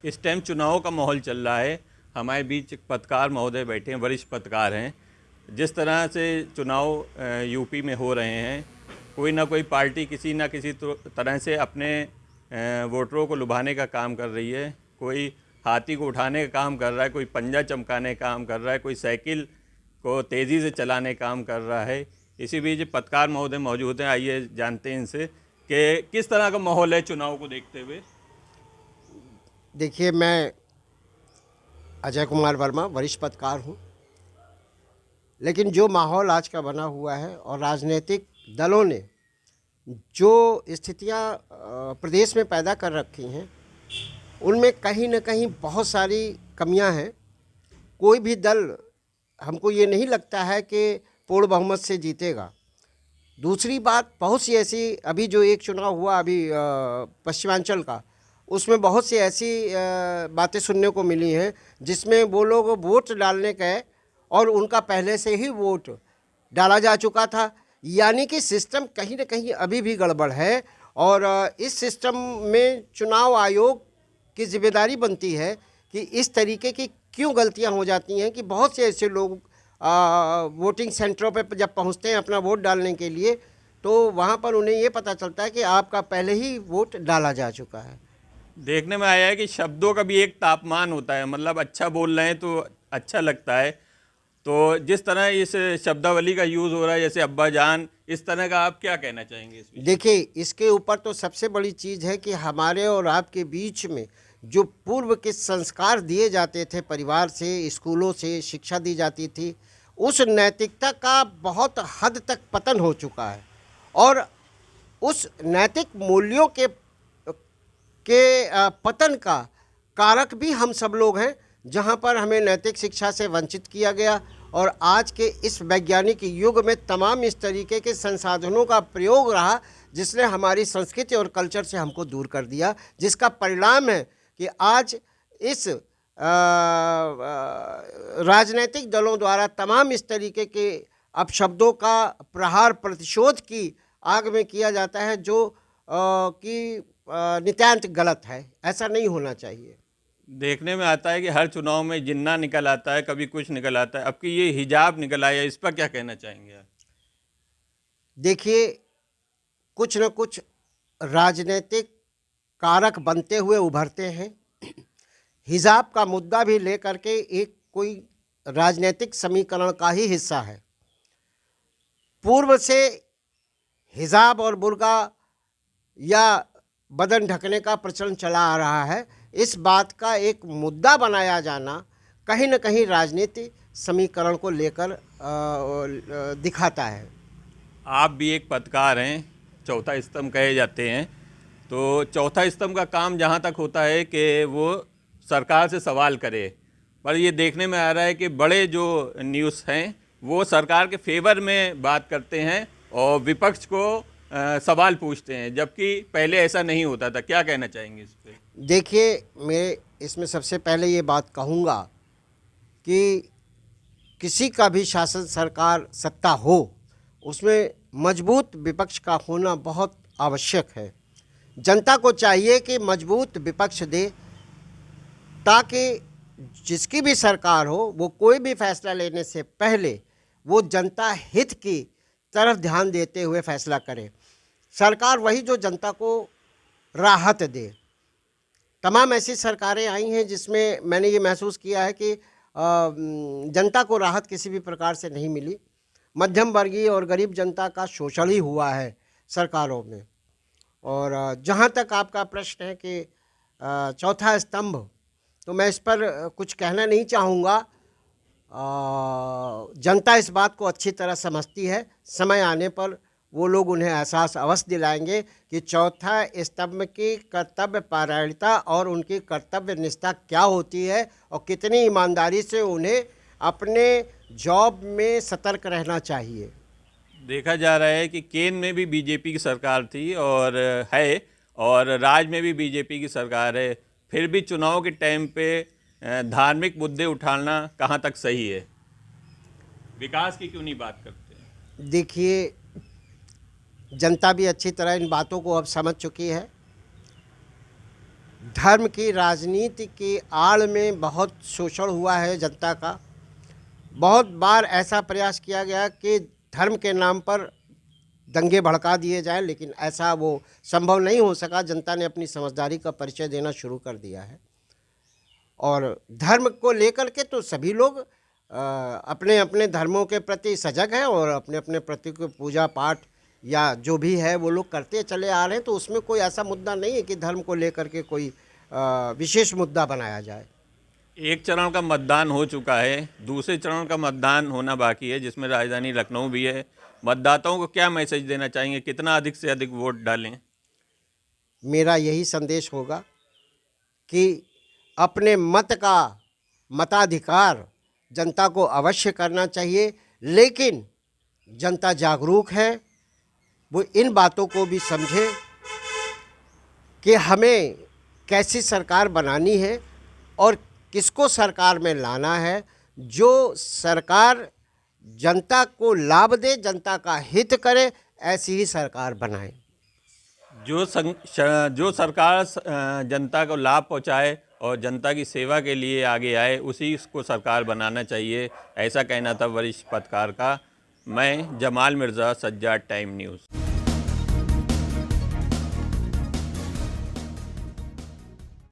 इस टाइम चुनाव का माहौल चल रहा है। हमारे बीच एक पत्रकार महोदय बैठे हैं, वरिष्ठ पत्रकार हैं। जिस तरह से चुनाव यूपी में हो रहे हैं, कोई ना कोई पार्टी किसी ना किसी तरह से अपने वोटरों को लुभाने का काम कर रही है। कोई हाथी को उठाने का काम कर रहा है, कोई पंजा चमकाने का काम कर रहा है, कोई साइकिल को तेज़ी से चलाने का काम कर रहा है। इसी बीच पत्रकार महोदय मौजूद हैं, आइए जानते हैं इनसे कि किस तरह का माहौल है चुनाव को देखते हुए। देखिए, मैं अजय कुमार वर्मा वरिष्ठ पत्रकार हूँ। लेकिन जो माहौल आज का बना हुआ है और राजनीतिक दलों ने जो स्थितियाँ प्रदेश में पैदा कर रखी हैं, उनमें कहीं न कहीं बहुत सारी कमियां हैं। कोई भी दल, हमको ये नहीं लगता है कि पूर्ण बहुमत से जीतेगा। दूसरी बात, बहुत सी ऐसी, अभी जो एक चुनाव हुआ अभी पश्चिमांचल का, उसमें बहुत सी ऐसी बातें सुनने को मिली हैं जिसमें वो लोग वोट डालने गए और उनका पहले से ही वोट डाला जा चुका था। यानी कि सिस्टम कहीं न कहीं अभी भी गड़बड़ है और इस सिस्टम में चुनाव आयोग की जिम्मेदारी बनती है कि इस तरीके की क्यों गलतियां हो जाती हैं कि बहुत से ऐसे लोग वोटिंग सेंटरों पर जब पहुंचते हैं अपना वोट डालने के लिए, तो वहां पर उन्हें ये पता चलता है कि आपका पहले ही वोट डाला जा चुका है। देखने में आया है कि शब्दों का भी एक तापमान होता है, मतलब अच्छा बोल रहे हैं तो अच्छा लगता है। तो जिस तरह इस शब्दावली का यूज़ हो रहा है, जैसे अब्बा जान, इस तरह का आप क्या कहना चाहेंगे इस विषय? देखिए, इसके ऊपर तो सबसे बड़ी चीज़ है कि हमारे और आपके बीच में जो पूर्व के संस्कार दिए जाते थे, परिवार से, स्कूलों से शिक्षा दी जाती थी, उस नैतिकता का बहुत हद तक पतन हो चुका है। और उस नैतिक मूल्यों के पतन का कारक भी हम सब लोग हैं, जहां पर हमें नैतिक शिक्षा से वंचित किया गया। और आज के इस वैज्ञानिक युग में तमाम इस तरीके के संसाधनों का प्रयोग रहा जिसने हमारी संस्कृति और कल्चर से हमको दूर कर दिया, जिसका परिणाम है कि आज इस राजनीतिक दलों द्वारा तमाम इस तरीके के अपशब्दों का प्रहार प्रतिशोध की आग में किया जाता है, जो कि नितांत गलत है। ऐसा नहीं होना चाहिए। देखने में आता है कि हर चुनाव में जिन्ना निकल आता है, कभी कुछ निकल आता है। अब कि ये हिजाब निकल आया, इस पर क्या कहना चाहेंगे आप? देखिए, कुछ न कुछ राजनीतिक कारक बनते हुए उभरते हैं। हिजाब का मुद्दा भी लेकर के एक कोई राजनीतिक समीकरण का ही हिस्सा है। पूर्व से हिजाब और बुर्का या बदन ढकने का प्रचलन चला आ रहा है। इस बात का एक मुद्दा बनाया जाना कहीं न कहीं राजनीति समीकरण को लेकर दिखाता है। आप भी एक पत्रकार हैं, चौथा स्तंभ कहे जाते हैं। तो चौथा स्तंभ का काम जहाँ तक होता है कि वो सरकार से सवाल करे, पर ये देखने में आ रहा है कि बड़े जो न्यूज़ हैं वो सरकार के फेवर में बात करते हैं और विपक्ष को सवाल पूछते हैं, जबकि पहले ऐसा नहीं होता था। क्या कहना चाहेंगे इस पर? देखिए, मैं इसमें सबसे पहले ये बात कहूँगा कि किसी का भी शासन, सरकार, सत्ता हो, उसमें मजबूत विपक्ष का होना बहुत आवश्यक है। जनता को चाहिए कि मजबूत विपक्ष दे, ताकि जिसकी भी सरकार हो वो कोई भी फैसला लेने से पहले वो जनता हित की तरफ ध्यान देते हुए फैसला करे। सरकार वही जो जनता को राहत दे। तमाम ऐसी सरकारें आई हैं जिसमें मैंने ये महसूस किया है कि जनता को राहत किसी भी प्रकार से नहीं मिली। मध्यम वर्गीय और गरीब जनता का शोषण ही हुआ है सरकारों में। और जहाँ तक आपका प्रश्न है कि चौथा स्तंभ, तो मैं इस पर कुछ कहना नहीं चाहूँगा। जनता इस बात को अच्छी तरह समझती है। समय आने पर वो लोग उन्हें एहसास अवश्य दिलाएंगे कि चौथा स्तंभ की कर्तव्य परायणता और उनकी कर्तव्य निष्ठा क्या होती है और कितनी ईमानदारी से उन्हें अपने जॉब में सतर्क रहना चाहिए। देखा जा रहा है कि केंद्र में भी बीजेपी की सरकार थी और है, और राज्य में भी बीजेपी की सरकार है, फिर भी चुनाव के टाइम पे धार्मिक मुद्दे उठाना कहाँ तक सही है? विकास की क्यों नहीं बात करते हैं? देखिए, जनता भी अच्छी तरह इन बातों को अब समझ चुकी है। धर्म की राजनीति की आड़ में बहुत शोषण हुआ है जनता का। बहुत बार ऐसा प्रयास किया गया कि धर्म के नाम पर दंगे भड़का दिए जाएं, लेकिन ऐसा वो संभव नहीं हो सका। जनता ने अपनी समझदारी का परिचय देना शुरू कर दिया है और धर्म को लेकर के तो सभी लोग अपने अपने धर्मों के प्रति सजग हैं और अपने अपने प्रति को पूजा पाठ या जो भी है वो लोग करते चले आ रहे हैं। तो उसमें कोई ऐसा मुद्दा नहीं है कि धर्म को लेकर के कोई विशेष मुद्दा बनाया जाए। एक चरण का मतदान हो चुका है, दूसरे चरण का मतदान होना बाकी है, जिसमें राजधानी लखनऊ भी है। मतदाताओं को क्या मैसेज देना चाहेंगे, कितना अधिक से अधिक वोट डालें? मेरा यही संदेश होगा कि अपने मत का मताधिकार जनता को अवश्य करना चाहिए, लेकिन जनता जागरूक है, वो इन बातों को भी समझे कि हमें कैसी सरकार बनानी है और किसको सरकार में लाना है। जो सरकार जनता को लाभ दे, जनता का हित करे, ऐसी ही सरकार बनाए। जो सरकार जनता को लाभ पहुंचाए और जनता की सेवा के लिए आगे आए, उसी को सरकार बनाना चाहिए, ऐसा कहना था वरिष्ठ पत्रकार का। मैं जमाल मिर्ज़ा, सज्जाद टाइम न्यूज़।